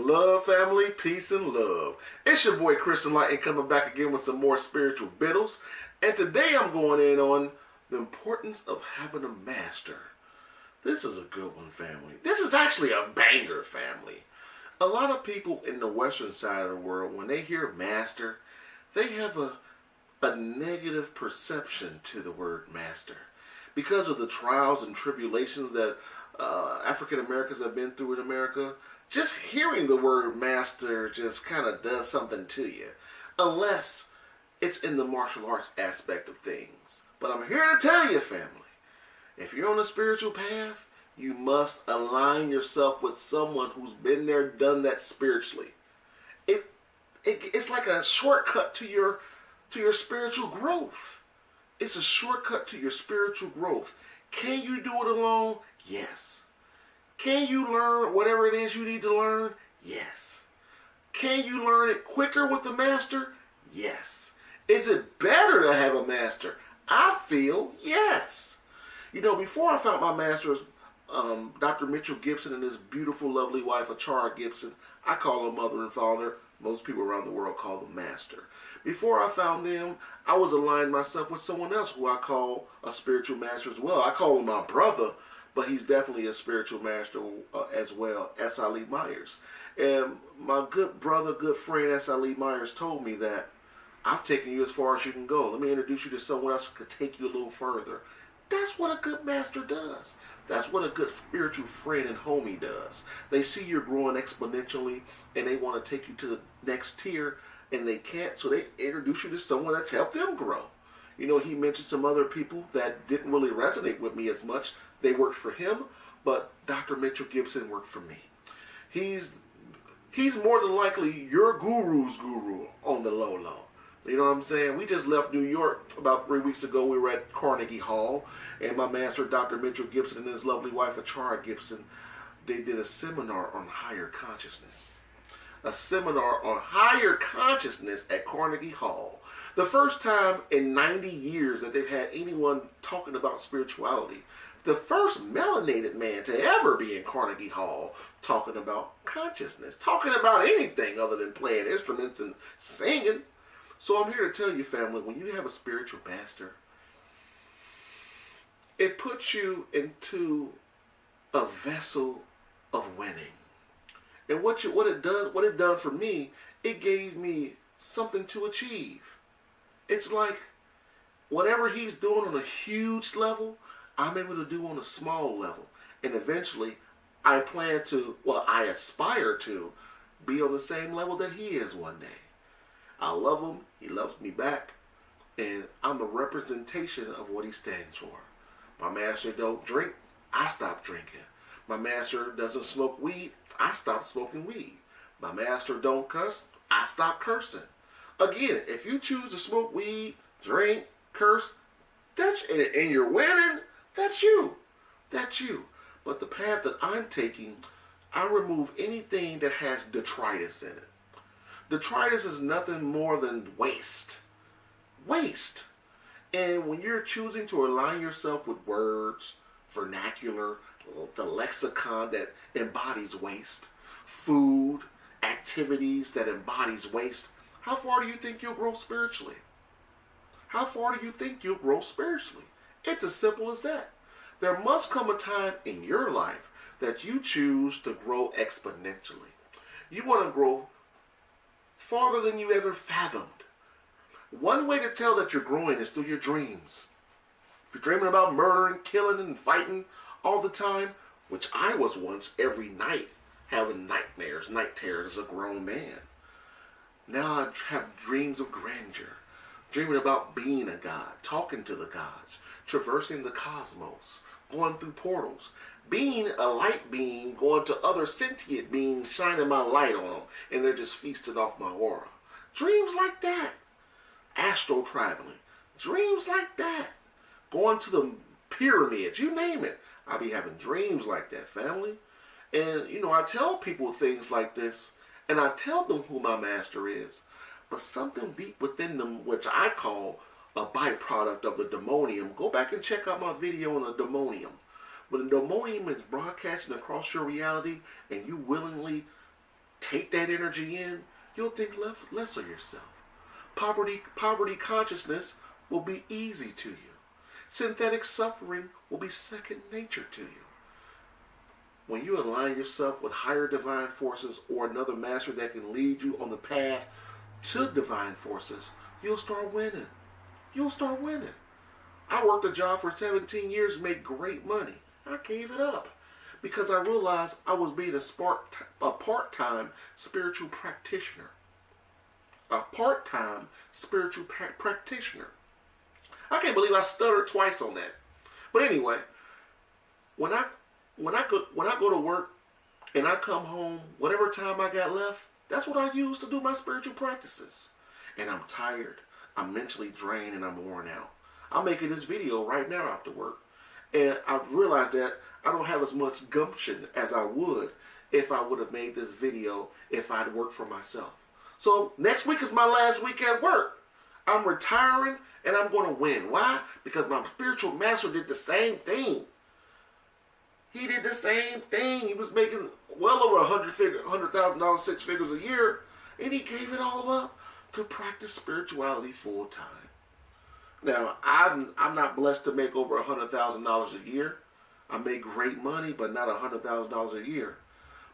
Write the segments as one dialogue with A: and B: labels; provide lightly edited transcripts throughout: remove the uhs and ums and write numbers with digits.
A: and love, family, peace and love. It's your boy Chris Enlightened coming back again with some more spiritual biddles. And today I'm going in on the importance of having a master. This is a good one, family. This is actually a banger, family. A lot of people in the western side of the world, when they hear master, they have a negative perception to the word master. Because of the trials and tribulations that African Americans have been through in America, just hearing the word master just kind of does something to you. Unless it's in the martial arts aspect of things. But I'm here to tell you, family, if you're on a spiritual path, you must align yourself with someone who's been there, done that spiritually. It's like a shortcut to your spiritual growth. It's a shortcut to your spiritual growth. Can you do it alone? Yes. Can you learn whatever it is you need to learn? Yes. Can you learn it quicker with the master? Yes. Is it better to have a master? I feel yes. You know, before I found my masters, Dr. Mitchell Gibson and his beautiful, lovely wife, Achara Gibson, I call them mother and father. Most people around the world call them master. Before I found them, I was aligned myself with someone else who I call a spiritual master as well. I call him my brother, but he's definitely a spiritual master as well, SY Myers. And my good brother, good friend, SY Myers told me that I've taken you as far as you can go. Let me introduce you to someone else who could take you a little further. That's what a good master does. That's what a good spiritual friend and homie does. They see you're growing exponentially and they want to take you to the next tier and they can't, so they introduce you to someone that's helped them grow. You know, he mentioned some other people that didn't really resonate with me as much. They worked for him, but Dr. Mitchell Gibson worked for me. He's more than likely your guru's guru on the low. You know what I'm saying? We just left New York about 3 weeks ago. We were at Carnegie Hall, and my master, Dr. Mitchell Gibson, and his lovely wife, Achara Gibson, they did a seminar on higher consciousness. A seminar on higher consciousness at Carnegie Hall. The first time in 90 years that they've had anyone talking about spirituality. The first melanated man to ever be in Carnegie Hall talking about consciousness. Talking about anything other than playing instruments and singing. So I'm here to tell you, family, when you have a spiritual master, it puts you into a vessel of winning. And what it done for me, it gave me something to achieve. It's like whatever he's doing on a huge level, I'm able to do on a small level. And eventually, I aspire to be on the same level that he is one day. I love him, he loves me back, and I'm a representation of what he stands for. My master don't drink, I stop drinking. My master doesn't smoke weed, I stop smoking weed. My master don't cuss, I stop cursing. Again, if you choose to smoke weed, drink, curse, and you're winning, that's you. That's you. But the path that I'm taking, I remove anything that has detritus in it. Detritus is nothing more than waste. Waste. And when you're choosing to align yourself with words, vernacular, the lexicon that embodies waste, food, activities that embodies waste, how far do you think you'll grow spiritually? How far do you think you'll grow spiritually? It's as simple as that. There must come a time in your life that you choose to grow exponentially. You want to grow farther than you ever fathomed. One way to tell that you're growing is through your dreams. If you're dreaming about murdering, killing, and fighting all the time, which I was once every night, having nightmares, night terrors as a grown man. Now I have dreams of grandeur, dreaming about being a god, talking to the gods, traversing the cosmos, going through portals, being a light being, going to other sentient beings, shining my light on them, and they're just feasting off my aura. Dreams like that. Astral traveling. Dreams like that. Going to the pyramids, you name it. I be having dreams like that, family. And, you know, I tell people things like this, and I tell them who my master is, but something deep within them, which I call a byproduct of the demonium. Go back and check out my video on the demonium. When the demonium is broadcasting across your reality and you willingly take that energy in, you'll think less of yourself. Poverty consciousness will be easy to you. Synthetic suffering will be second nature to you. When you align yourself with higher divine forces or another master that can lead you on the path to divine forces, you'll start winning. You'll start winning. I worked a job for 17 years, made great money. I gave it up because I realized I was being a part-time spiritual practitioner. A part-time spiritual practitioner. I can't believe I stuttered twice on that. But anyway, when I go to work and I come home, whatever time I got left, that's what I use to do my spiritual practices. And I'm tired, I'm mentally drained, and I'm worn out. I'm making this video right now after work, and I've realized that I don't have as much gumption as I would if I would have made this video if I'd worked for myself. So next week is my last week at work. I'm retiring and I'm going to win. Why? Because my spiritual master did the same thing. He did the same thing. He was making well over $100,000, 6 figures a year, and he gave it all up to practice spirituality full time. Now, I'm not blessed to make over $100,000 a year. I make great money, but not $100,000 a year.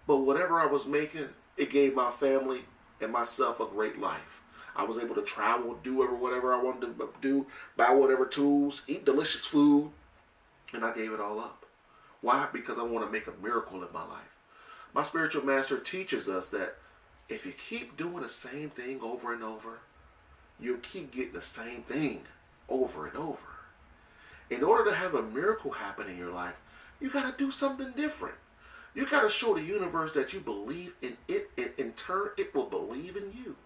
A: But whatever I was making, it gave my family and myself a great life. I was able to travel, do whatever I wanted to do, buy whatever tools, eat delicious food, and I gave it all up. Why? Because I want to make a miracle in my life. My spiritual master teaches us that if you keep doing the same thing over and over, you'll keep getting the same thing over and over. In order to have a miracle happen in your life, you got to do something different. You got to show the universe that you believe in it, and in turn, it will believe in you.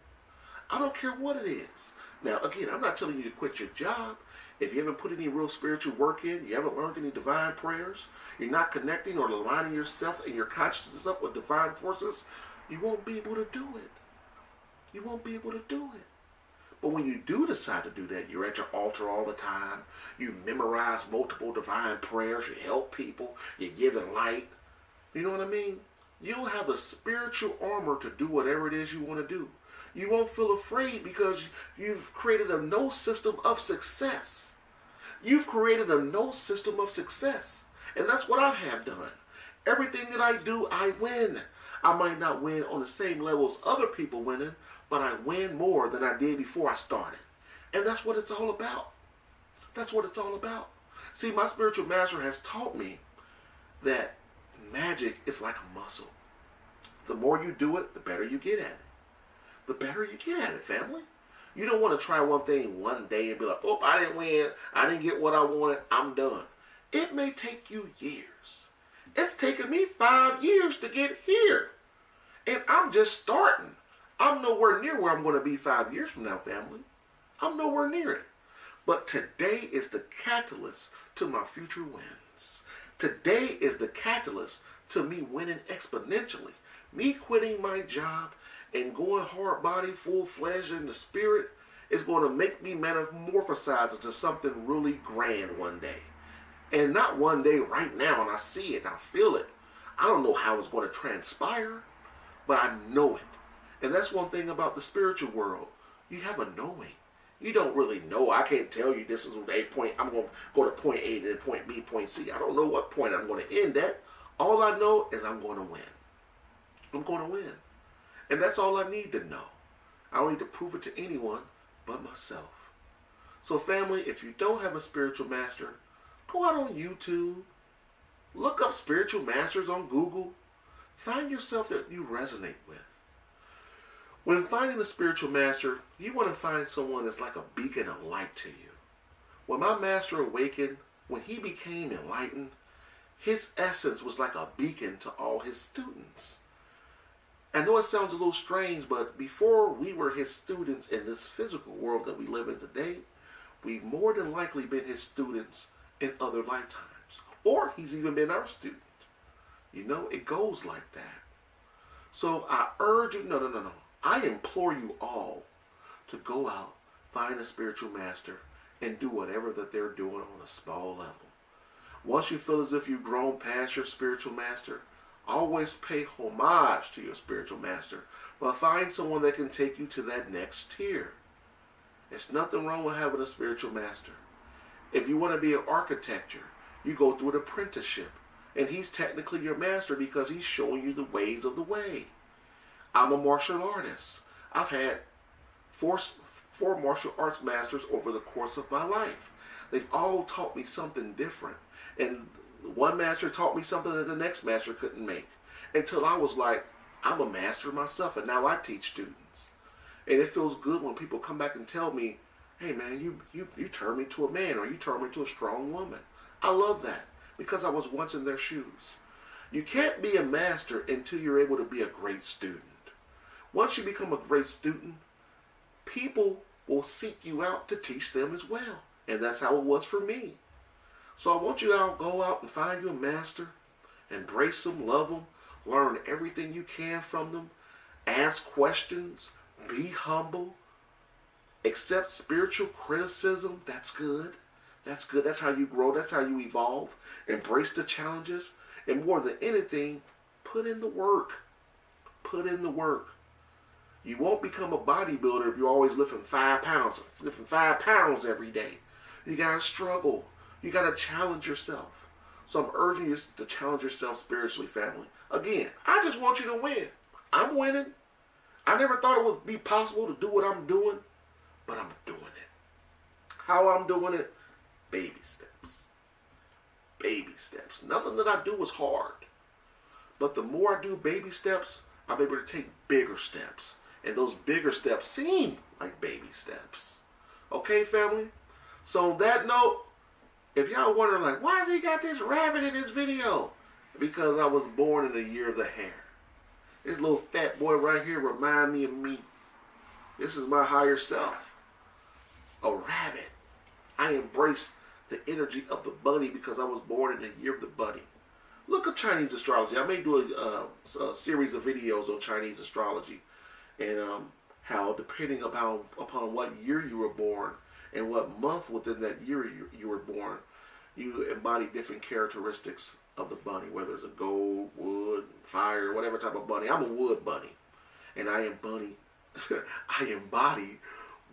A: I don't care what it is. Now, again, I'm not telling you to quit your job. If you haven't put any real spiritual work in, you haven't learned any divine prayers, you're not connecting or aligning yourself and your consciousness up with divine forces, you won't be able to do it. You won't be able to do it. But when you do decide to do that, you're at your altar all the time, you memorize multiple divine prayers, you help people, you're giving light. You know what I mean? You'll have the spiritual armor to do whatever it is you want to do. You won't feel afraid because you've created a no system of success. You've created a no system of success. And that's what I have done. Everything that I do, I win. I might not win on the same level as other people winning, but I win more than I did before I started. And that's what it's all about. That's what it's all about. See, my spiritual master has taught me that magic is like a muscle. The more you do it, the better you get at it. The better you get at it, family. You don't want to try one thing one day and be like, oh, I didn't win. I didn't get what I wanted. I'm done. It may take you years. It's taken me 5 years to get here. And I'm just starting. I'm nowhere near where I'm going to be 5 years from now, family. I'm nowhere near it. But today is the catalyst to my future wins. Today is the catalyst to me winning exponentially. Me quitting my job and going hard body, full fledged in the spirit is going to make me metamorphosize into something really grand one day. And not one day right now, and I see it, and I feel it. I don't know how it's going to transpire, but I know it. And that's one thing about the spiritual world. You have a knowing. You don't really know. I can't tell you this is a point. I'm going to go to point A to point B, point C. I don't know what point I'm going to end at. All I know is I'm going to win. I'm going to win. And that's all I need to know. I don't need to prove it to anyone but myself. So family, if you don't have a spiritual master, go out on YouTube. Look up spiritual masters on Google. Find yourself that you resonate with. When finding a spiritual master, you want to find someone that's like a beacon of light to you. When my master awakened, when he became enlightened, his essence was like a beacon to all his students. I know it sounds a little strange, but before we were his students in this physical world that we live in today, we've more than likely been his students in other lifetimes. Or he's even been our student. You know, it goes like that. So I urge you, no. I implore you all to go out, find a spiritual master, and do whatever that they're doing on a small level. Once you feel as if you've grown past your spiritual master, Always pay homage to your spiritual master, but find someone that can take you to that next tier. There's nothing wrong with having a spiritual master. If you want to be an architecture, you go through an apprenticeship, and he's technically your master because he's showing you the ways of the way. I'm a martial artist. I've had four martial arts masters over the course of my life. They've all taught me something different. And one master taught me something that the next master couldn't make. Until I was like, I'm a master myself, and now I teach students. And it feels good when people come back and tell me, hey man, you turned me to a man, or you turned me to a strong woman. I love that, because I was once in their shoes. You can't be a master until you're able to be a great student. Once you become a great student, people will seek you out to teach them as well. And that's how it was for me. So I want you to go out and find you a master, embrace them, love them, learn everything you can from them, ask questions, be humble, accept spiritual criticism. That's good. That's good. That's how you grow. That's how you evolve. Embrace the challenges. And more than anything, put in the work. Put in the work. You won't become a bodybuilder if you're always lifting 5 pounds. Lifting 5 pounds every day. You got to struggle. You got to challenge yourself. So I'm urging you to challenge yourself spiritually, family. Again, I just want you to win. I'm winning. I never thought it would be possible to do what I'm doing, but I'm doing it. How I'm doing it? Baby steps. Baby steps. Nothing that I do is hard. But the more I do baby steps, I'm able to take bigger steps. And those bigger steps seem like baby steps. Okay, family? So on that note, if y'all wondering like, why has he got this rabbit in his video? Because I was born in the year of the hare. This little fat boy right here remind me of me. This is my higher self. A rabbit. I embrace the energy of the bunny because I was born in the year of the bunny. Look up Chinese astrology. I may do a series of videos on Chinese astrology and how, depending upon what year you were born and what month within that year you were born, you embody different characteristics of the bunny, whether it's a gold, wood, fire, whatever type of bunny. I'm a wood bunny, and I embody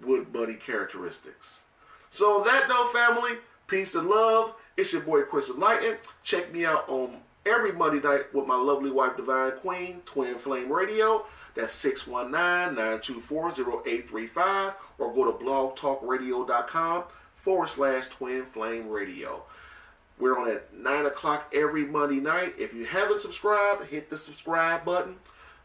A: wood bunny characteristics. So on that note, family, peace and love. It's your boy Chris Enlightened. Check me out on every Monday night with my lovely wife, Divine Queen, Twin Flame Radio. That's 619-924-0835, or go to blogtalkradio.com/Twin Flame Radio. We're on at 9 o'clock every Monday night. If you haven't subscribed, hit the subscribe button.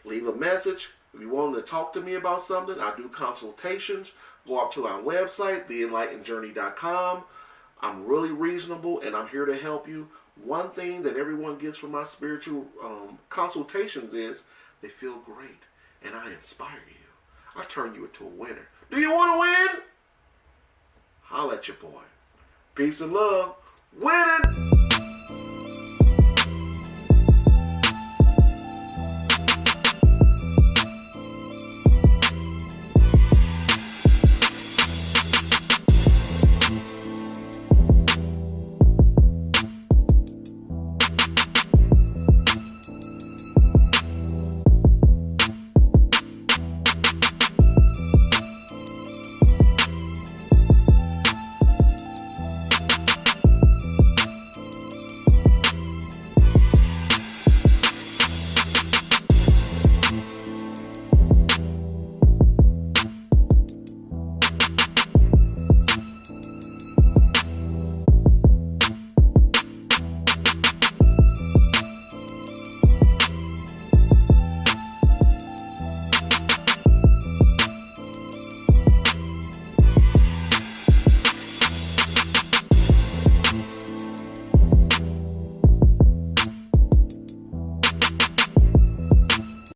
A: Leave a message. If you want to talk to me about something, I do consultations. Go up to our website, theenlightenedjourney.com. I'm really reasonable, and I'm here to help you. One thing that everyone gets from my spiritual consultations is they feel great, and I inspire you. I turn you into a winner. Do you want to win? Holla at your boy. Peace and love. Winning!